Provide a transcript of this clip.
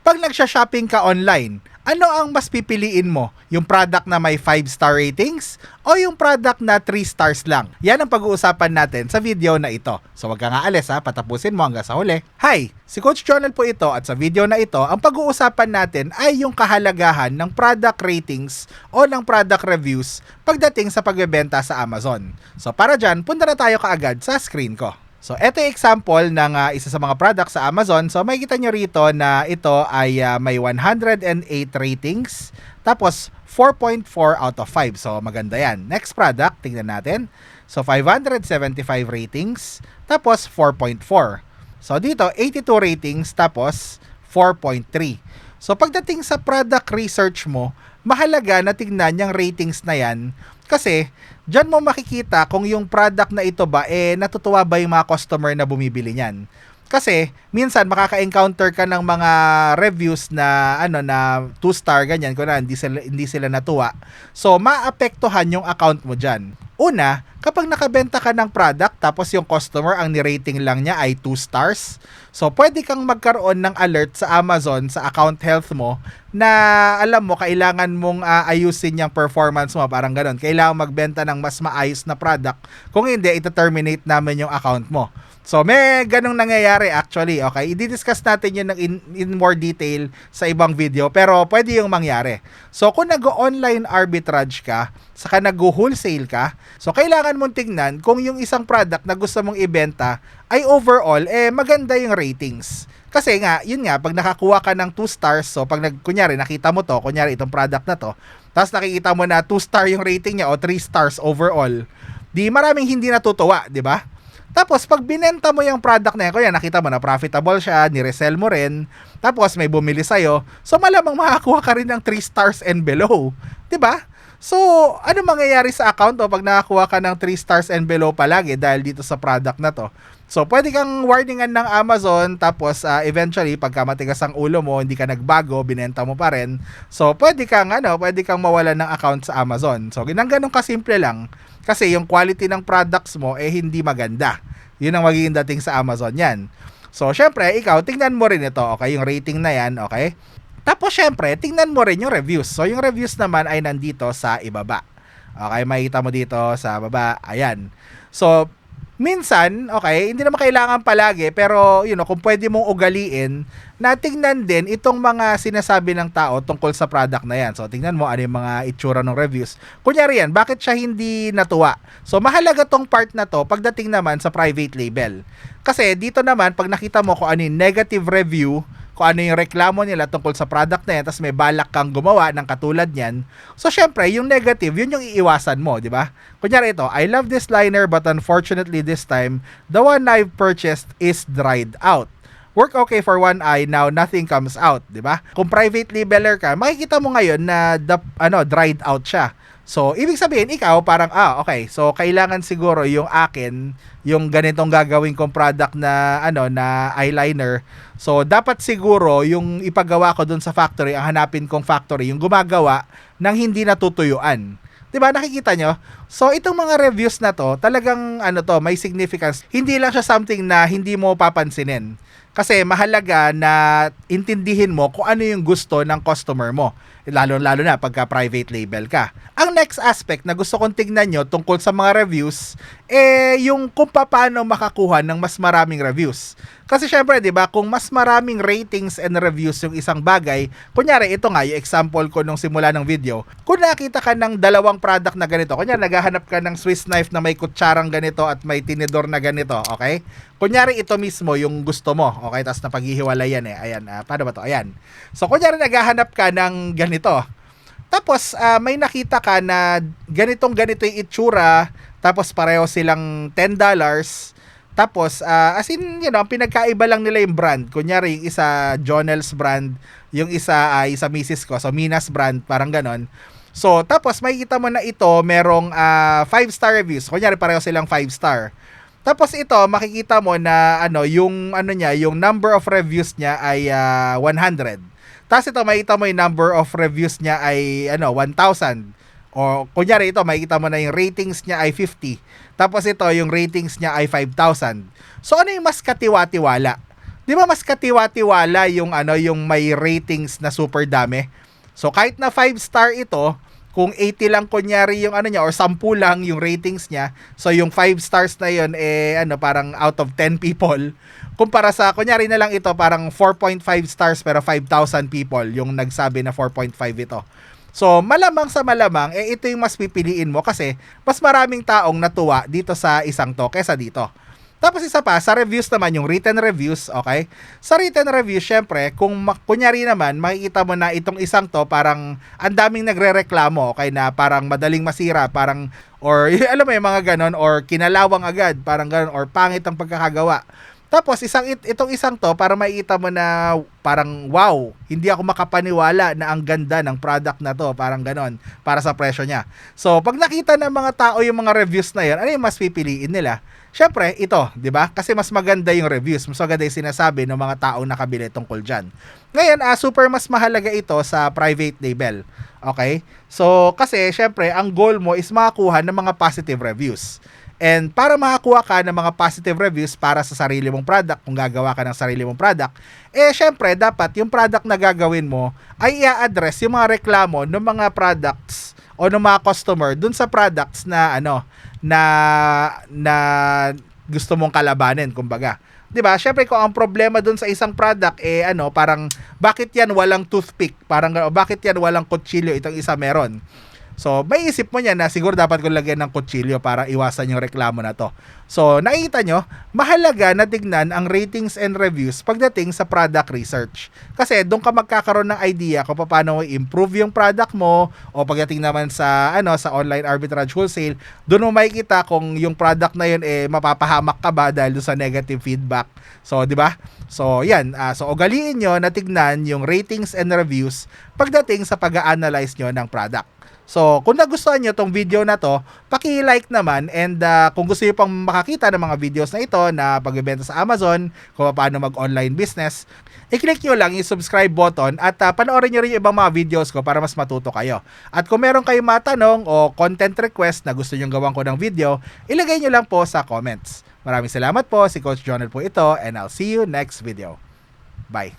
Pag nagsha-shopping ka online, ano ang mas pipiliin mo? Yung product na may 5-star ratings o yung product na 3 stars lang? Yan ang pag-uusapan natin sa video na ito. So wag ka nga alis ha, patapusin mo hanggang sa huli. Hi, si Coach Jonel po ito at sa video na ito, ang pag-uusapan natin ay yung kahalagahan ng product ratings o ng product reviews pagdating sa pagbebenta sa Amazon. So para dyan, punta na tayo kaagad sa screen ko. So, ito yung example ng isa sa mga products sa Amazon. So, makikita nyo rito na ito ay may 108 ratings, tapos 4.4 out of 5. So, maganda yan. Next product, tingnan natin. So, 575 ratings, tapos 4.4. So, dito, 82 ratings, tapos 4.3. So, pagdating sa product research mo, mahalaga na tignan yung ratings na yan kasi diyan mo makikita kung yung product na ito ba natutuwa ba yung mga customer na bumibili niyan. Kasi minsan makaka-encounter ka ng mga reviews na na 2-star ganyan kung hindi sila natuwa. So maapektuhan yung account mo diyan. Una, kapag nakabenta ka ng product tapos yung customer ang ni-rating lang niya ay 2 stars, so pwede kang magkaroon ng alert sa Amazon sa account health mo na alam mo kailangan mong ayusin yung performance mo, parang ganoon. Kailangan magbenta ng mas maayos na product. Kung hindi, ito-terminate namin yung account mo. So, may ganong nangyayari actually, okay? I-discuss natin yun in more detail sa ibang video, pero pwede yung mangyari. So, kung nag-online arbitrage ka, saka nag-wholesale ka, so kailangan mong tingnan kung yung isang product na gusto mong ibenta ay overall, maganda yung ratings. Kasi nga, yun nga, pag nakakuha ka ng 2 stars, so pag kunyari, nakita mo to, kunyari itong product na to, tapos nakikita mo na 2 star yung rating niya o 3 stars overall, di maraming hindi natutuwa, di ba? Tapos, pag binenta mo yung product na yan, kaya nakita mo na profitable siya, ni-resell mo rin, tapos may bumili sa'yo, so malamang makakuha ka rin ng 3 stars and below. Diba? So, ano mangyayari sa account o pag nakakuha ka ng 3 stars and below palagi dahil dito sa product na to? So, pwede kang warningan ng Amazon, tapos eventually, pagka matigas ang ulo mo, hindi ka nagbago, binenta mo pa rin. So, pwede kang mawalan ng account sa Amazon. So, ganun kasimple lang. Kasi yung quality ng products mo hindi maganda. Yun ang magiging dating sa Amazon yan. So, syempre, ikaw, tingnan mo rin ito, okay? Yung rating na yan, okay? Tapos, syempre, tingnan mo rin yung reviews. So, yung reviews naman ay nandito sa ibaba. Okay, makikita mo dito sa baba. Ayan. So, minsan, okay, hindi naman kailangan palagi, pero, kung pwede mong ugaliin, na tingnan din itong mga sinasabi ng tao tungkol sa product na yan. So, tingnan mo ano yung mga itsura ng reviews. Kunyari yan, bakit siya hindi natuwa? So, mahalaga tong part na to pagdating naman sa private label. Kasi dito naman, pag nakita mo kung ano yung negative review, kung ano yung reklamo nila tungkol sa product na yan, tapos may balak kang gumawa ng katulad niyan. So, syempre, yung negative, yun yung iiwasan mo, di ba? Kunyari ito, I love this liner but unfortunately this time, the one I've purchased is dried out. Work okay for one eye, now nothing comes out, di ba? Kung private labeler ka, makikita mo ngayon na dried out siya. So, ibig sabihin, ikaw parang, okay, so kailangan siguro yung akin, yung ganitong gagawin kong product na, na eyeliner. So, dapat siguro yung ipagawa ko dun sa factory, ang hanapin kong factory, yung gumagawa ng hindi natutuyuan. Diba, nakikita nyo? So, itong mga reviews na to, talagang, may significance. Hindi lang siya something na hindi mo papansinin. Kasi mahalaga na intindihin mo kung ano yung gusto ng customer mo. Lalo-lalo na pagka private label ka. Ang next aspect na gusto kong tignan nyo tungkol sa mga reviews, yung kung paano makakuha ng mas maraming reviews. Kasi syempre, di ba, kung mas maraming ratings and reviews yung isang bagay, kunyari, ito nga, yung example ko nung simula ng video, kung nakita ka ng dalawang product na ganito, kunyari, naghahanap ka ng Swiss knife na may kutsarang ganito at may tinidor na ganito, okay? Kunyari, ito mismo yung gusto mo, okay? Tapos napaghihiwalay yan Ayan, paano ba to? Ayan. So, kunyari, naghahanap ka ng ganito. Tapos, may nakita ka na ganito yung itsura, tapos pareho silang $10. Tapos, as in, pinagkaiba lang nila yung brand. Kunyari, yung isa Jonel's brand, yung isa Mrs. ko, so Mina's brand, parang ganon. So, tapos makikita mo na ito, merong 5-star reviews. Kunyari, pareho silang 5-star. Tapos ito, makikita mo na yung number of reviews niya ay 100. Tapos ito, makikita mo yung number of reviews niya ay 1,000. O kunyari ito, makikita mo na yung ratings niya ay 50. Tapos ito, yung ratings niya ay 5,000. So ano yung mas katiwa-tiwala? 'Di ba mas katiwa-tiwala yung yung may ratings na super dami. So kahit na 5-star ito, kung 80 lang kunyari yung niya or 10 lang yung ratings niya, so yung 5 stars na yun parang out of 10 people, kumpara sa kunyari na lang ito parang 4.5 stars pero 5,000 people yung nagsabi na 4.5 ito. So malamang sa malamang ito yung mas pipiliin mo kasi mas maraming taong natuwa dito sa isang to kaysa dito. Tapos isa pa, sa reviews naman, yung written reviews, okay? Sa written reviews, syempre, kung kunyari naman, makikita mo na itong isang to, parang ang daming nagre-reklamo, okay, na parang madaling masira, parang, or alam mo yung mga ganon, or kinalawang agad, parang ganon, or pangit ang pagkakagawa. Tapos itong isang to para makita mo na parang wow, hindi ako makapaniwala na ang ganda ng product na to, parang ganon, para sa presyo niya. So pag nakita ng mga tao yung mga reviews na yan, ano yung mas pipiliin nila? Syempre ito, 'di ba? Kasi mas maganda yung reviews, mas maganda yung sinasabi ng mga taong nakabili tungkol diyan. Ngayon, super mas mahalaga ito sa private label. Okay? So kasi syempre ang goal mo is makakuha ng mga positive reviews. And para makakuha ka ng mga positive reviews para sa sarili mong product, kung gagawa ka ng sarili mong product, syempre dapat yung product na gagawin mo ay i-address yung mga reklamo ng mga products o ng mga customer dun sa products na na gusto mong kalabanin, kumbaga. 'Di ba? Syempre kung ang problema dun sa isang product parang bakit yan walang toothpick? Parang bakit yan walang kutsilyo itong isa meron? So, may isip mo niya na siguro dapat ko lagyan ng kutsilyo para iwasan yung reklamo na to. So, nakikita nyo, mahalaga na tignan ang ratings and reviews pagdating sa product research. Kasi doon ka magkakaroon ng idea kung paano i-improve yung product mo o pagdating naman sa sa online arbitrage wholesale, doon mo makikita kung yung product na yun mapapahamak ka ba dahil sa negative feedback. So, 'di ba? So, yan. So, ugaliin nyo na tignan yung ratings and reviews pagdating sa pag-a-analyze nyo ng product. So, kung nagustuhan nyo tong video na to, paki-like naman, and kung gusto nyo pang makakita ng mga videos na ito na pagbebenta sa Amazon, kung paano mag-online business, i-click nyo lang yung subscribe button at panoorin nyo rin yung ibang mga videos ko para mas matuto kayo. At kung meron kayong matanong o content request na gusto nyo gawan ko ng video, ilagay nyo lang po sa comments. Maraming salamat po, si Coach Jonel po ito, and I'll see you next video. Bye!